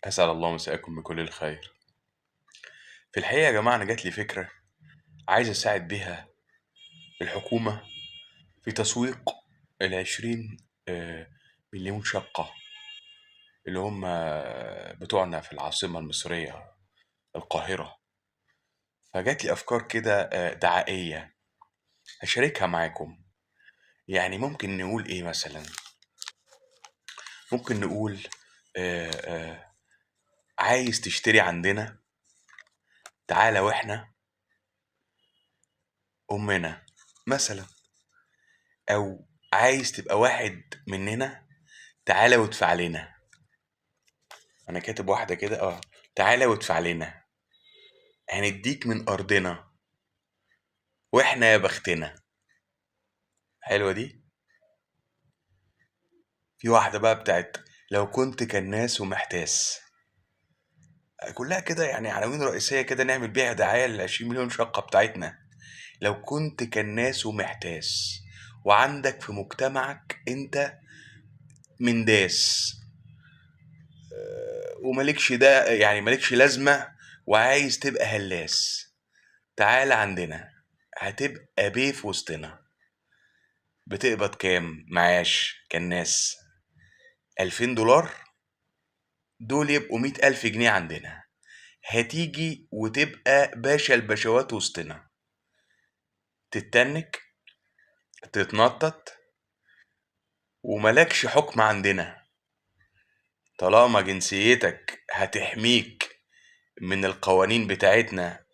أسأل الله مساءكم بكل الخير. في الحقيقة يا جماعة أنا جات لي فكرة عايز أساعد بيها الحكومة في تسويق ال20 مليون شقة اللي هم بتوعنا في العاصمة المصرية القاهرة. فجات لي أفكار كده دعائية هشاركها معاكم. يعني ممكن نقول إيه مثلا؟ ممكن نقول آه، آه، عايز تشتري عندنا؟ تعالى وإحنا أمنا مثلا. أو عايز تبقى واحد مننا؟ تعالى وادفع لنا. انا كاتب واحده كده تعالى وادفع لنا، هنديك من ارضنا واحنا يا بختنا. حلوه دي. في واحده بقى بتاعت لو كنت كناس ومحتاس. كلها كده يعني عناوين رئيسيه كده نعمل بيها دعايه لل 20 مليون شقه بتاعتنا. لو كنت كناس ومحتاس وعندك في مجتمعك انت من داس وملكش ده، يعني ملكش لازمه وعايز تبقى هلاس، تعال عندنا هتبقى بيه في وسطنا. بتقبض كام معاش كالناس؟ 2000 دولار. دول يبقوا 100,000 جنيه عندنا. هتيجي وتبقى باشا البشوات وسطنا، تتنك، تتنطط، وملكش حكم عندنا طالما جنسيتك هتحميك من القوانين بتاعتنا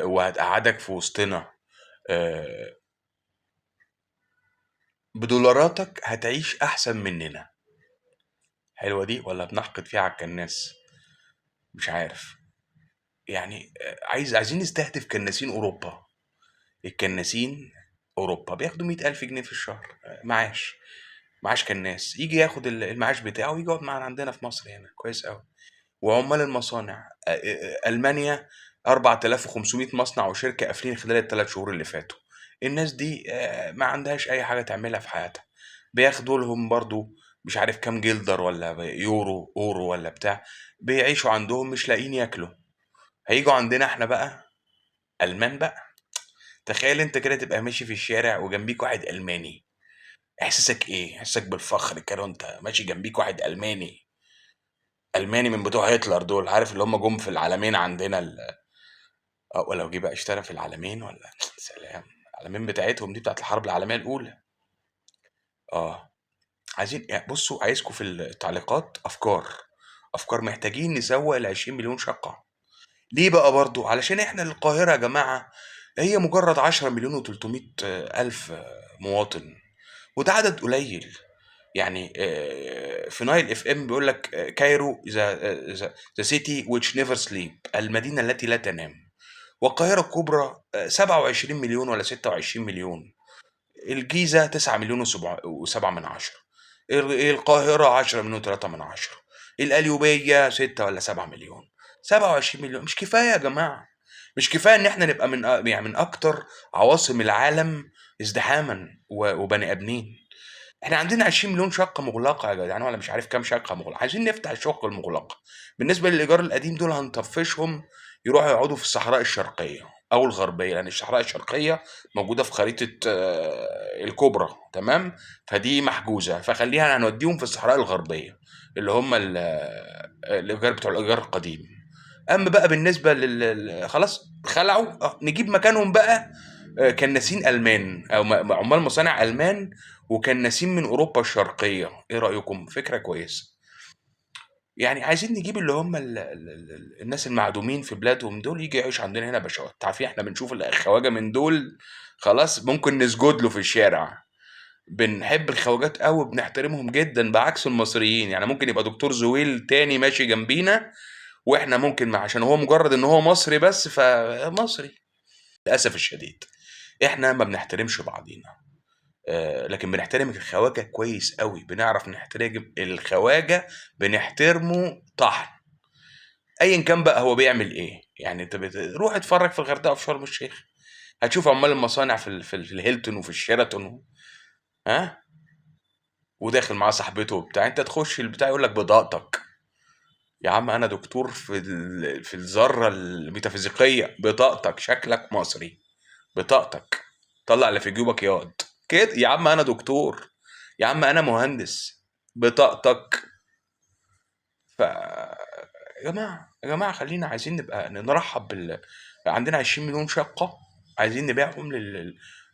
وهتقعدك في وسطنا. آه، بدولاراتك هتعيش احسن مننا. حلوة دي ولا بنحقد فيها على الكناس؟ مش عارف. يعني عايزين نستهدف كناسين أوروبا. الكناسين أوروبا بياخدوا 100,000 جنيه في الشهر معاش كناس. يجي ياخد المعاش بتاعه ويجي يقعد معانا عندنا في مصر هنا كويس أوي. وعمال المصانع ألمانيا 4500 مصنع وشركة قافلين خلال ال3 شهور اللي فاتوا. الناس دي ما عندهاش أي حاجة تعملها في حياتها. بياخدوا لهم برضو مش عارف كام جلدر ولا أورو ولا بتاع. بيعيشوا عندهم مش لاقيين ياكلوا. هيجوا عندنا احنا بقى ألمان بقى. تخيل انت كده تبقى ماشي في الشارع وجنبيك واحد ألماني. احساسك ايه؟ احساسك بالفخر كده وانت ماشي جنبيك واحد ألماني. ألماني من بتوع هتلر دول، عارف اللي هم جم في العالمين عندنا ولو جه بقى اشترى في العالمين ولا سلام. العالمين بتاعتهم دي بتاعت الحرب العالمية الأولى. اه. عايزين يعني بصوا، عايزكم في التعليقات أفكار محتاجين نسوق ال20 مليون شقة. ليه بقى؟ برضو علشان احنا القاهرة يا جماعة هي مجرد 10 مليون و300 ألف مواطن، وده عدد قليل. يعني في نايل اف ام بيقول لك كايرو ذا سيتي which never sleep، المدينة التي لا تنام. والقاهرة الكبرى 27 مليون ولا 26 مليون. الجيزة 9 مليون وسبعة من عشرة. القاهرة 10 مليون وتلاتة من عشرة. القليوبية 6 ولا 7 مليون. 27 مليون مش كفاية يا جماعة. مش كفاية ان احنا نبقى يعني من اكتر عواصم العالم ازدحاما وبني ادمين. احنا عندنا 20 مليون شقة مغلقة يا جدعان، ولا مش عارف كام شقة مغلقة. عايزين نفتح الشقة المغلقة. بالنسبة للإيجار القديم دول هنطفشهم يروحوا يقعدوا في الصحراء الشرقية أو الغربية، لأن الصحراء الشرقية موجودة في خريطة الكبرى، تمام. فدي محجوزة، فخليها هنوديهم في الصحراء الغربية اللي هم الإيجار بتوع الإيجار القديم. أما بقى بالنسبة خلاص خلعوا، نجيب مكانهم بقى كناسين ألمان أو عمال مصانع ألمان وكناسين من أوروبا الشرقية. إيه رأيكم؟ فكرة كويسة. يعني عايزين نجيب اللي هم الناس المعدومين في بلادهم دول يجي يعيش عندنا هنا بشوات. تعرفين احنا بنشوف الخواجة من دول خلاص ممكن نسجد له في الشارع. بنحب الخواجات قوي، بنحترمهم جدا بعكس المصريين. يعني ممكن يبقى دكتور زويل تاني ماشي جنبينا واحنا ممكن عشان هو مجرد ان هو مصري بس فمصري. للاسف الشديد احنا ما بنحترمش بعضينا. لكن بنحترم الخواجة كويس قوي، بنعرف نحترم الخواجة، بنحترمه طحن. ايا كان بقى هو بيعمل ايه. يعني انت روح اتفرج في الغردقه وفي شرم الشيخ، هتشوف عمال المصانع في الهيلتون وفي الشيراتون. ها. وداخل معاه صاحبته وبتاع، انت تخش البتاع يقول لك بضاعتك. يا عم انا دكتور في الذره الميتافيزيقيه، بطاقتك شكلك مصري، بطاقتك طلع اللي في جيوبك ياض كده. يا عم انا دكتور، يا عم انا مهندس، بطاقتك. ف يا جماعه خلينا، عايزين نبقى نرحب عندنا 20 مليون شقه، عايزين نبيعهم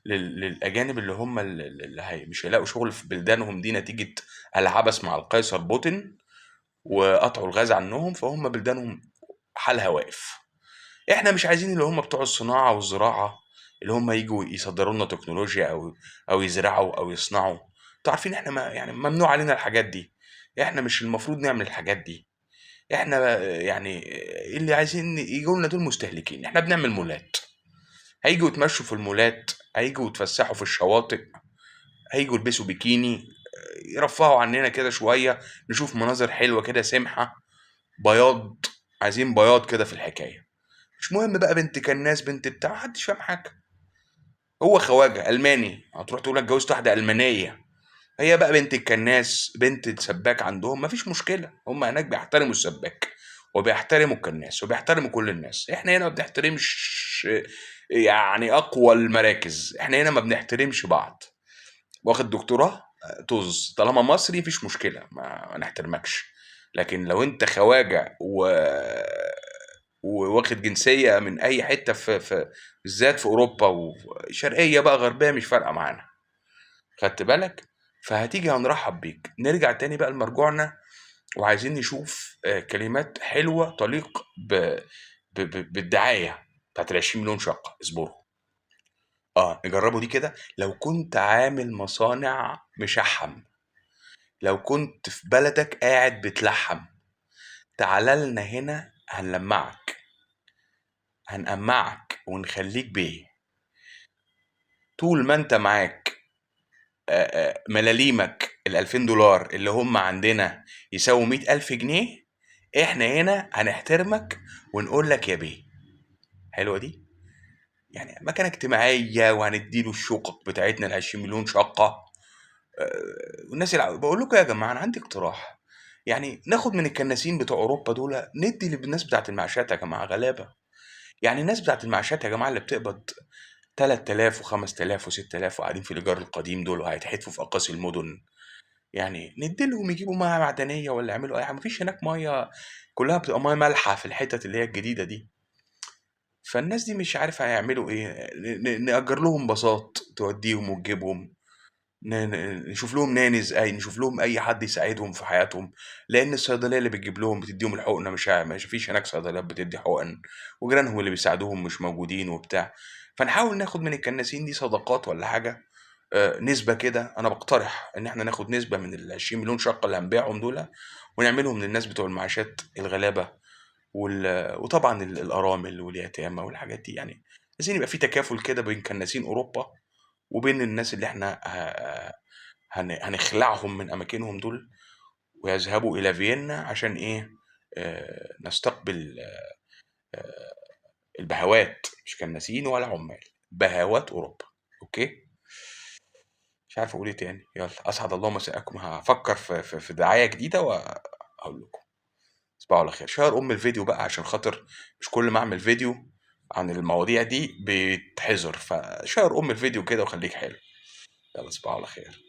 للاجانب اللي هم اللي مش هيلاقوا شغل في بلدانهم دي نتيجه العبث مع القيصر بوتين وقطعوا الغاز عنهم، فهم بلدانهم حالها واقف. احنا مش عايزين اللي هم بتوع الصناعة والزراعة اللي هم يجوا يصدروا لنا تكنولوجيا او يزرعوا او يصنعوا. انتوا عارفين احنا ما يعني ممنوع علينا الحاجات دي، احنا مش المفروض نعمل الحاجات دي. احنا يعني اللي عايزين يجوا لنا دول مستهلكين. احنا بنعمل مولات، هيجوا يتمشوا في المولات، هيجوا يتفسحوا في الشواطئ، هيجوا يلبسوا بيكيني، يرفعوا عننا كده شوية، نشوف مناظر حلوة كده سمحة، بياض، عايزين بياض كده في الحكاية. مش مهم بقى بنت كناس بنت بتاع، محدش فاهم حاجة. هو خواجة ألماني هتروح تقول لك اتجوزت واحدة ألمانية، هي بقى بنت الكناس بنت السباك عندهم مفيش مشكلة، هم هناك بيحترموا السباك وبيحترموا الكناس وبيحترموا كل الناس. احنا هنا ما بنحترمش يعني أقوى المراكز، احنا هنا ما بنحترمش بعض. واخد دكتوراه، طز، طالما مصري مفيش مشكلة، ما نحترمكش. لكن لو انت خواجة وواخد جنسية من أي حتة بالذات في أوروبا وشرقية بقى غربية مش فارقة معانا، خدت بالك؟ فهتيجي هنرحب بيك. نرجع تاني بقى لمرجوعنا، وعايزين نشوف كلمات حلوة تليق بالدعاية بتاعت ال20 مليون شقة. اصبروا، نجربوا دي كده. لو كنت عامل مصانع مشحم، لو كنت في بلدك قاعد بتلحم، تعال لنا هنا هنلمعك، هنقمعك ونخليك بيه. طول ما انت معاك ملاليمك ال2000 دولار اللي هم عندنا يساووا 100,000 جنيه، احنا هنا هنحترمك ونقول لك يا بيه. حلوة دي، يعني مكانة اجتماعية، وهنديله الشقق بتاعتنا ال20 مليون شقة. والناس بقول لكم يا جماعة أنا عندي اقتراح، يعني ناخد من الكناسين بتوع أوروبا دول ندي للناس بتاعت المعاشات يا جماعة غلابة. يعني الناس بتاعت المعاشات يا جماعة اللي بتقبض 3000 و5000 و6000 وقاعدين في الإيجار القديم دول وهيتحدفوا في أقاصي المدن، يعني نديلهم يجيبوا ميه معدنيه ولا يعملوا اي حاجه. مفيش هناك ميه، كلها بتبقى ميه مالحه في الحتت اللي هي الجديده دي. فالناس دي مش عارف هيعملوا ايه. نأجر لهم باصات توديهم وتجيبهم، نشوف لهم نانز، اي نشوف لهم اي حد يساعدهم في حياتهم. لان الصيدليه اللي بتجيب لهم بتديهم الحقنه، مش فيش هناك صيدليات بتدي حقن، وجيرانهم اللي بيساعدوهم مش موجودين وبتاع. فنحاول ناخد من الكناسين دي صدقات ولا حاجه، نسبة كده. أنا باقترح إن إحنا ناخد نسبة من ال20 مليون شقة اللي هنبيعهم دول، ونعملهم للناس بتوع المعاشات الغلابة، وطبعا الأرامل واليتامى والحاجات دي. يعني عايزين يبقى في تكافل كده بين كناسين أوروبا وبين الناس اللي إحنا هنخلعهم من أماكنهم دول ويذهبوا إلى فيينا عشان إيه؟ نستقبل البهوات، مش كناسين ولا عمال، بهوات أوروبا. أوكي؟ مش عارف اقول ايه تاني. يلا، اسعد الله مساءكم. هفكر في دعايه جديده واقول لكم. تصبحوا على خير. شير الفيديو بقى عشان خاطر مش كل ما اعمل فيديو عن المواضيع دي بيتحظر، فشير الفيديو كده وخليك حلو. يلا تصبحوا على خير.